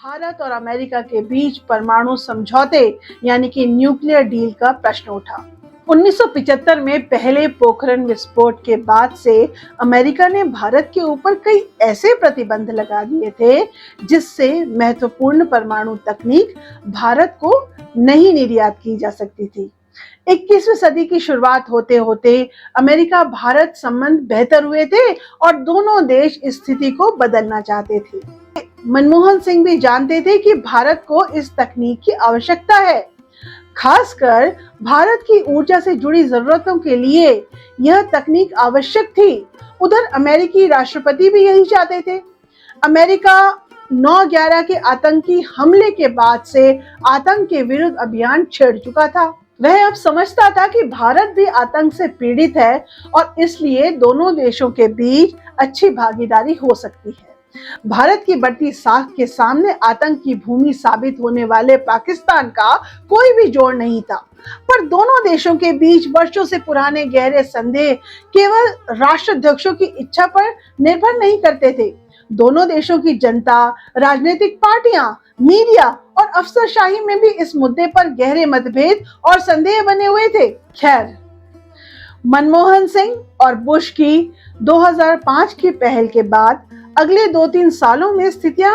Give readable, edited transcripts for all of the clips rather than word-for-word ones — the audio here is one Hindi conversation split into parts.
भारत और अमेरिका के बीच परमाणु समझौते यानी कि न्यूक्लियर डील का प्रश्न उठा। 1975 में पहले पोखरण विस्फोट के बाद से अमेरिका ने भारत के ऊपर कई ऐसे प्रतिबंध लगा दिए थे जिससे महत्वपूर्ण परमाणु तकनीक भारत को नहीं निर्यात की जा सकती थी। 21वीं सदी की शुरुआत होते होते अमेरिका भारत संबंध बेहतर हुए थे और दोनों देश स्थिति को बदलना चाहते थे। मनमोहन सिंह भी जानते थे कि भारत को इस तकनीक की आवश्यकता है, खासकर भारत की ऊर्जा से जुड़ी जरूरतों के लिए यह तकनीक आवश्यक थी। उधर अमेरिकी राष्ट्रपति भी यही चाहते थे। अमेरिका 9/11 के आतंकी हमले के बाद से आतंक के विरुद्ध अभियान छेड़ चुका था। वह अब समझता था कि भारत भी आतंक से पीड़ित है और इसलिए दोनों देशों के बीच अच्छी भागीदारी हो सकती है। भारत की बढ़ती साख के सामने आतंक की भूमि साबित होने वाले पाकिस्तान का कोई भी जोड़ नहीं था, पर दोनों देशों के बीच वर्षों से पुराने गहरे संदेह केवल राष्ट्राध्यक्षों की इच्छा पर निर्भर नहीं करते थे। दोनों देशों की जनता, राजनीतिक पार्टियां, मीडिया और अफसरशाही में भी इस मुद्दे पर गहरे मतभेद और संदेह बने हुए थे। खैर, मनमोहन सिंह और बुश की 2005 की पहल के बाद अगले 2-3 सालों में स्थितियां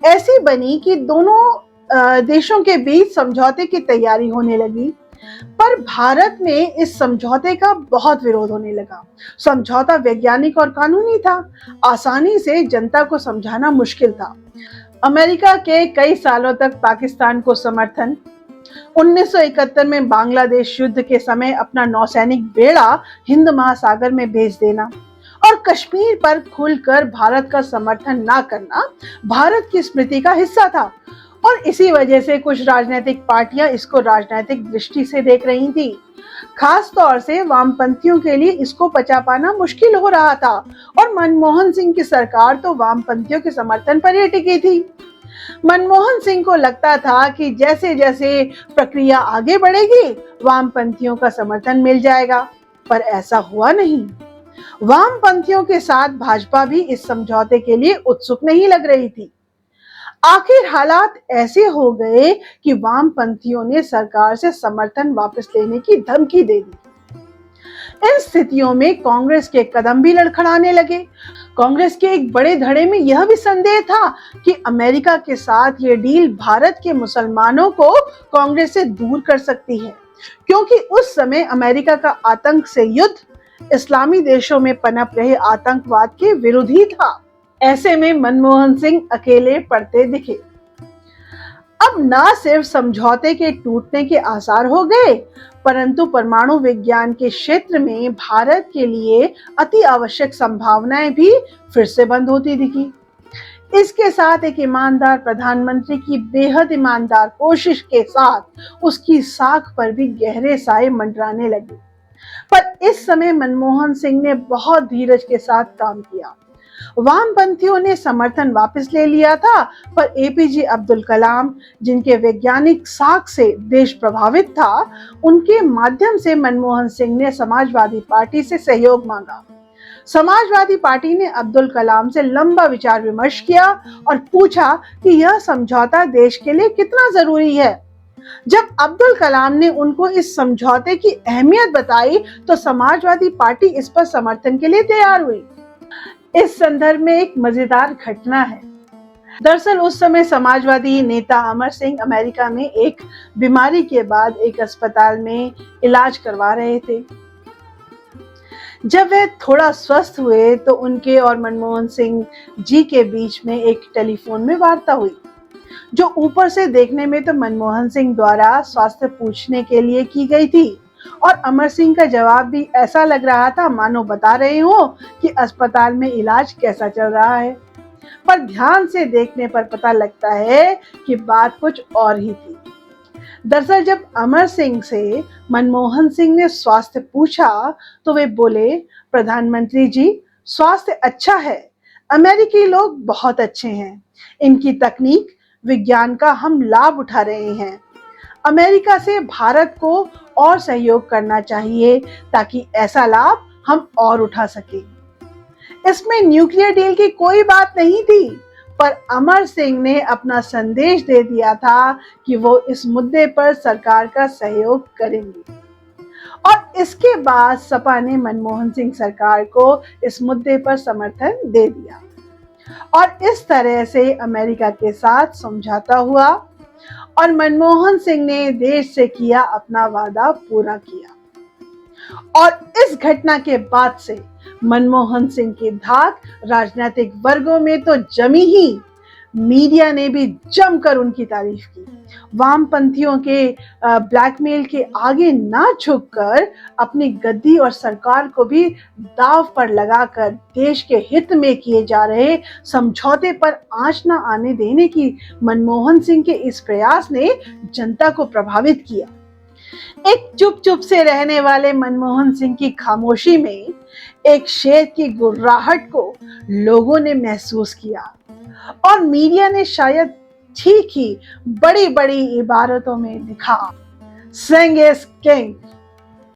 ऐसी बनी कि दोनों देशों के बीच समझौते की तैयारी होने लगी, पर भारत में इस समझौते का बहुत विरोध होने लगा। समझौता वैज्ञानिक और कानूनी था, आसानी से जनता को समझाना मुश्किल था। अमेरिका के कई सालों तक पाकिस्तान को समर्थन, 1971 में बांग्लादेश युद्ध के समय अपना नौसैनिक बेड़ा हिंद महासागर में भेज देना और कश्मीर पर खुलकर भारत का समर्थन ना करना भारत की स्मृति का हिस्सा था और इसी वजह से कुछ राजनीतिक पार्टियां इसको राजनीतिक दृष्टि से देख रही थी। खास तौर से वामपंथियों के लिए इसको पचा पाना मुश्किल हो रहा था और मनमोहन सिंह की सरकार तो वामपंथियों के समर्थन पर ही टिकी थी। मनमोहन सिंह को लगता था कि जैसे जैसे प्रक्रिया आगे बढ़ेगी वामपंथियों का समर्थन मिल जाएगा, पर ऐसा हुआ नहीं। वामपंथियों के साथ भाजपा भी इस समझौते के लिए उत्सुक नहीं लग रही थी। आखिर हालात ऐसे हो गए कि वामपंथियों ने सरकार से समर्थन वापस लेने की धमकी दे दी। इन स्थितियों में कांग्रेस के कदम भी लड़खड़ाने लगे। कांग्रेस के एक बड़े धड़े में यह भी संदेह था कि अमेरिका के साथ ये डील भारत के मुसलमानों को कांग्रेस से दूर कर सकती है, क्योंकि उस समय अमेरिका का आतंक से युद्ध इस्लामी देशों में पनप रहे आतंकवाद के विरोधी था। ऐसे में मनमोहन सिंह अकेले पड़ते दिखे। अब न सिर्फ समझौते के टूटने के आसार हो गए, परंतु परमाणु विज्ञान के क्षेत्र में भारत के लिए अति आवश्यक संभावनाएं भी फिर से बंद होती दिखी। इसके साथ एक ईमानदार प्रधानमंत्री की बेहद ईमानदार कोशिश के साथ उसकी साख पर भी गहरे साए मंडराने लगे। पर इस समय मनमोहन सिंह ने बहुत धीरज के साथ काम किया। वामपंथियों ने समर्थन वापस ले लिया था, पर एपीजे अब्दुल कलाम, जिनके वैज्ञानिक साख से देश प्रभावित था, उनके माध्यम से मनमोहन सिंह ने समाजवादी पार्टी से सहयोग मांगा। समाजवादी पार्टी ने अब्दुल कलाम से लंबा विचार विमर्श किया और पूछा कि यह समझौता देश के लिए कितना जरूरी है। जब अब्दुल कलाम ने उनको इस समझौते की अहमियत बताई तो समाजवादी पार्टी इस पर समर्थन के लिए तैयार हुई। इस संदर्भ में एक मजेदार घटना है। दरअसल उस समय समाजवादी नेता अमर सिंह अमेरिका में एक बीमारी के बाद एक अस्पताल में इलाज करवा रहे थे। जब वे थोड़ा स्वस्थ हुए तो उनके और मनमोहन सिंह जी के बीच में एक टेलीफोन में वार्ता हुई, जो ऊपर से देखने में तो मनमोहन सिंह द्वारा स्वास्थ्य पूछने के लिए की गई थी और अमर सिंह का जवाब भी ऐसा लग रहा था मानो बता रहे हो कि अस्पताल में इलाज कैसा चल रहा है। पर ध्यान से देखने पर पता लगता है कि बात कुछ और ही थी। दरअसल जब अमर सिंह से मनमोहन सिंह ने स्वास्थ्य पूछा तो वे बोले, प्रधानमंत्री जी, स्वास्थ्य अच्छा है, अमेरिकी लोग बहुत अच्छे हैं, इनकी तकनीक विज्ञान का हम लाभ उठा रहे हैं। अमेरिका से भारत को और सहयोग करना चाहिए ताकि ऐसा लाभ हम और उठा सके। इसमें न्यूक्लियर डील की कोई बात नहीं थी, पर अमर सिंह ने अपना संदेश दे दिया था कि वो इस मुद्दे पर सरकार का सहयोग करेंगे। और इसके बाद सपा ने मनमोहन सिंह सरकार को इस मुद्दे पर समर्थन दे दिया और इस तरह से अमेरिका के साथ समझौता हुआ और मनमोहन सिंह ने देश से किया अपना वादा पूरा किया। और इस घटना के बाद से मनमोहन सिंह की धाक राजनीतिक वर्गों में तो जमी ही, मीडिया ने भी जमकर उनकी तारीफ की। वामपंथियों के ब्लैकमेल के आगे ना झुककर अपनी गद्दी और सरकार को भी दांव पर लगाकर देश के हित में किए जा रहे समझौते पर आंच न आने देने की मनमोहन सिंह के इस प्रयास ने जनता को प्रभावित किया। एक चुप चुप से रहने वाले मनमोहन सिंह की खामोशी में एक शेर की गुर्राहट को लोगों ने महसूस किया और मीडिया ने शायद ठीक ही बड़ी बड़ी इबारतों में लिखा, सिंह इज किंग,